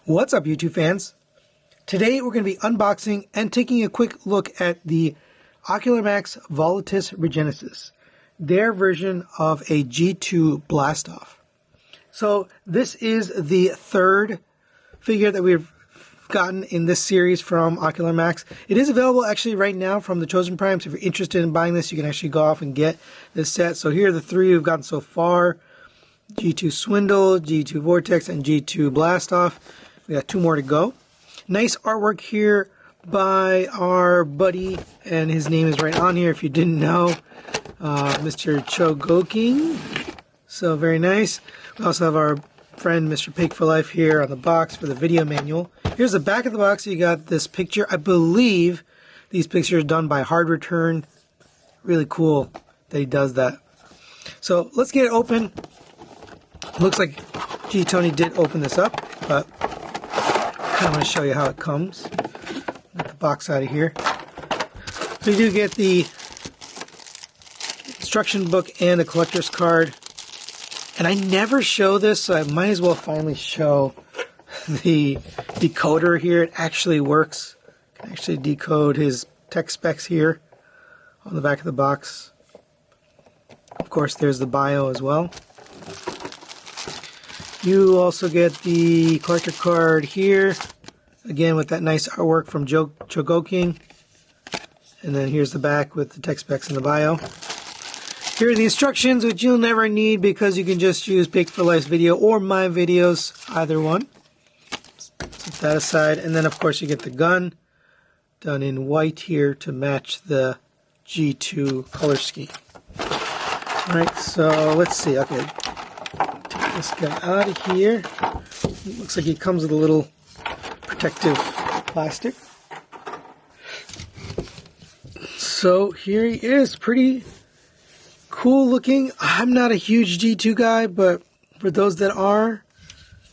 What's up, YouTube fans? Today we're going to be unboxing and taking a quick look at the Ocular Volatus Regenesis, their version of a G2 Blastoff. So this is the third figure that we've gotten in this series from Ocular Max. It is available actually right now from the Chosen Prime, so if you're interested in buying this, you can actually go off and get this set. So here are the three we've gotten so far: G2 Swindle, G2 Vortex, and G2 Blastoff. We got two more to go. Nice artwork here by our buddy, and his name is right on here if you didn't know, Mr. Chogoking. So very nice. We also have our friend Mr. Pig for Life here on the box for the video manual. Here's the back of the box. You got this picture. I believe these pictures are done by Hard Return. Really cool that he does that. So let's get it open. Looks like G. Tony did open this up, but I kind of want to show you how it comes. Get the box out of here. So you do get the instruction book and the collector's card. And I never show this, so I might as well finally show the decoder here. It actually works. You can actually decode his tech specs here on the back of the box. Of course, there's the bio as well. You also get the collector card here, again with that nice artwork from Chogoking. And then here's the back with the tech specs and the bio. Here are the instructions, which you'll never need because you can just use Pig for Life's video or my videos, either one. Set that aside. And then, of course, you get the gun done in white here to match the G2 color scheme. Alright, so let's see. Okay, take this guy out of here. It looks like he comes with a little protective plastic. So here he is. Pretty cool looking. I'm not a huge G2 guy, but for those that are,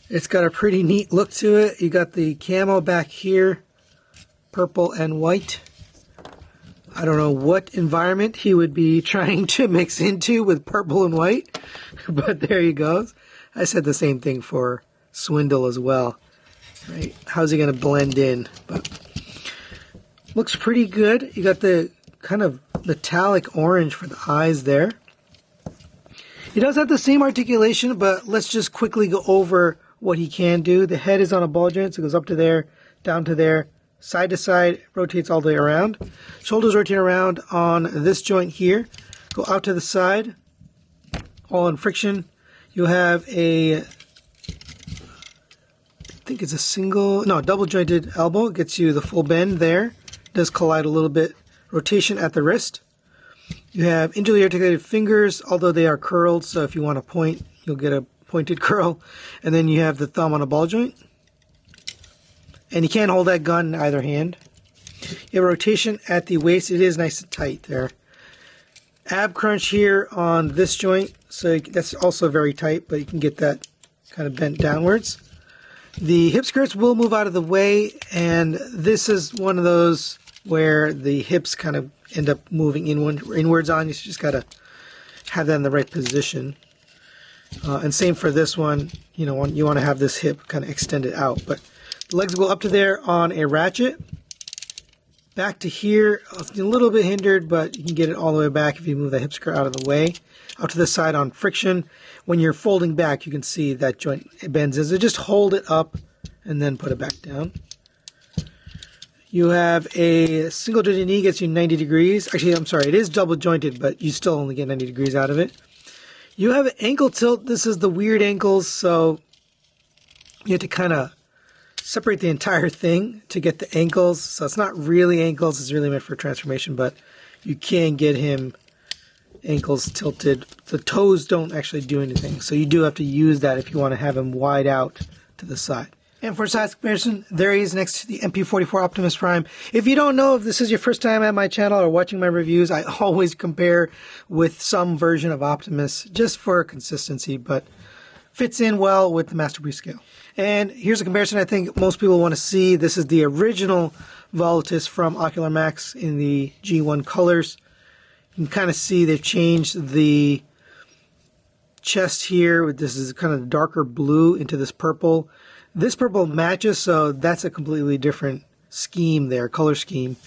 it's got a pretty neat look to it. You got the camo back here, purple and white. I don't know what environment he would be trying to mix into with purple and white, but there he goes. I said the same thing for Swindle as well. Right? How's he going to blend in? But looks pretty good. You got the kind of metallic orange for the eyes there. He does have the same articulation, but let's just quickly go over what he can do. The head is on a ball joint, so it goes up to there, down to there, side to side, rotates all the way around. Shoulders rotate around on this joint here, go out to the side, all in friction. You'll have a, I think it's a double jointed elbow. It gets you the full bend there. Does collide a little bit. Rotation at the wrist. You have intrally articulated fingers, although they are curled, so if you want to point, you'll get a pointed curl. And then you have the thumb on a ball joint. And you can't hold that gun in either hand. You have a rotation at the waist. It is nice and tight there. Ab crunch here on this joint, so that's also very tight, but you can get that kind of bent downwards. The hip skirts will move out of the way, and this is one of those where the hips kind of end up moving inwards on. You just got to have that in the right position. And same for this one. You know, you want to have this hip kind of extended out. But the legs go up to there on a ratchet. Back to here. It's a little bit hindered, but you can get it all the way back if you move the hip skirt out of the way. Out to the side on friction. When you're folding back, you can see that joint bends in. So just hold it up and then put it back down. You have a single jointed knee, gets you 90 degrees. Actually, I'm sorry, it is double jointed, but you still only get 90 degrees out of it. You have an ankle tilt. This is the weird ankles, so you have to kind of separate the entire thing to get the ankles. So it's not really ankles, it's really meant for transformation, but you can get him ankles tilted. The toes don't actually do anything, so you do have to use that if you want to have him wide out to the side. And for size comparison, there he is next to the MP44 Optimus Prime. If you don't know, if this is your first time at my channel or watching my reviews, I always compare with some version of Optimus just for consistency, but fits in well with the Masterpiece scale. And here's a comparison I think most people want to see. This is the original Volatus from Ocular Max in the G1 colors. You can kind of see they've changed the chest here. This is kind of darker blue into this purple. This purple matches, so that's a completely different scheme there, color scheme.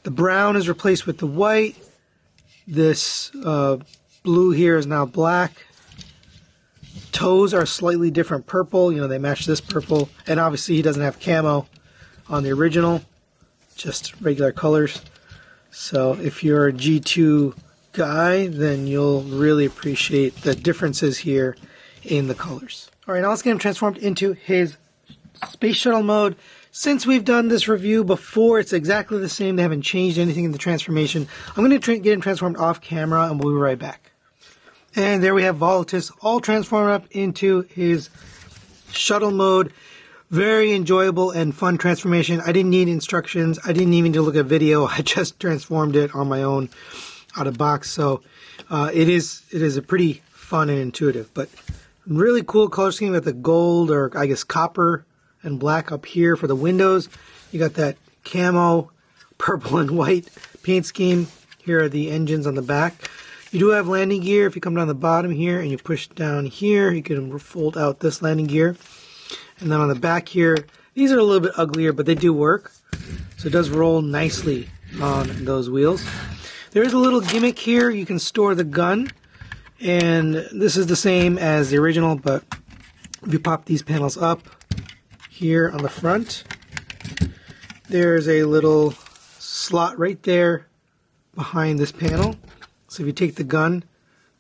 The brown is replaced with the white. This blue here is now black. Toes are slightly different purple. You know, they match this purple. And obviously he doesn't have camo on the original, just regular colors. So if you're a G2 guy, then you'll really appreciate the differences here in the colors. Alright, now let's get him transformed into his space shuttle mode. Since we've done this review before, it's exactly the same. They haven't changed anything in the transformation. I'm going to get him transformed off camera, and we'll be right back. And there we have Volatus all transformed up into his shuttle mode. Very enjoyable and fun transformation. I didn't need instructions. I didn't even need to look at video. I just transformed it on my own out of box. So it is a pretty fun and intuitive, but really cool color scheme with the gold, or I guess copper and black up here for the windows. You got that camo purple and white paint scheme. Here are the engines on the back. You do have landing gear. If you come down the bottom here and you push down here, you can fold out this landing gear. And then on the back here, these are a little bit uglier, but they do work. So it does roll nicely on those wheels. There is a little gimmick here. You can store the gun. And this is the same as the original, but if you pop these panels up here on the front, there's a little slot right there behind this panel. So if you take the gun,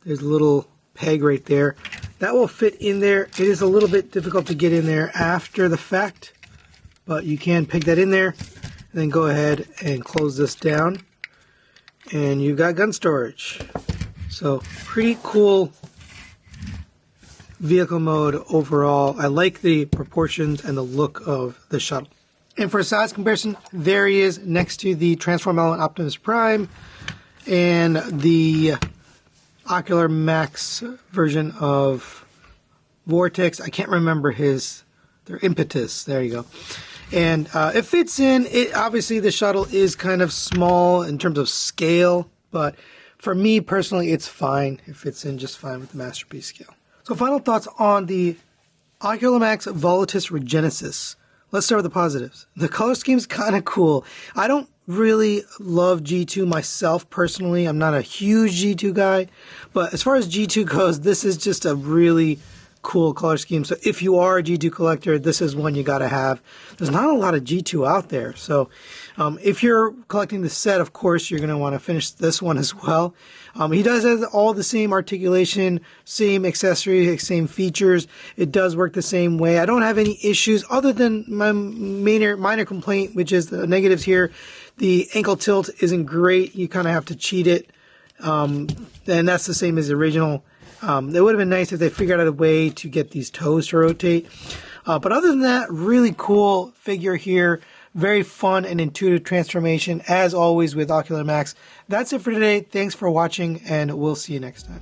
there's a little peg right there. That will fit in there. It is a little bit difficult to get in there after the fact, but you can peg that in there and then go ahead and close this down. And you've got gun storage. So pretty cool vehicle mode overall. I like the proportions and the look of the shuttle. And for a size comparison, there he is next to the Transform Element Optimus Prime and the Ocular Max version of Vortex. I can't remember their impetus. There you go. And it fits in. Obviously, the shuttle is kind of small in terms of scale, but for me personally, it's fine. It fits in just fine with the Masterpiece scale. So final thoughts on the Ocular Max Volatus Regenesis. Let's start with the positives. The color scheme's kind of cool. I don't really love G2 myself personally. I'm not a huge G2 guy, but as far as G2 goes, this is just a really cool color scheme. So if you are a G2 collector, this is one you got to have. There's not a lot of G2 out there. So if you're collecting the set, of course, you're going to want to finish this one as well. He does have all the same articulation, same accessories, same features. It does work the same way. I don't have any issues other than my minor complaint, which is the negatives here. The ankle tilt isn't great. You kind of have to cheat it. And that's the same as the original. It would have been nice if they figured out a way to get these toes to rotate. But other than that, really cool figure here. Very fun and intuitive transformation, as always with Ocular Max. That's it for today. Thanks for watching, and we'll see you next time.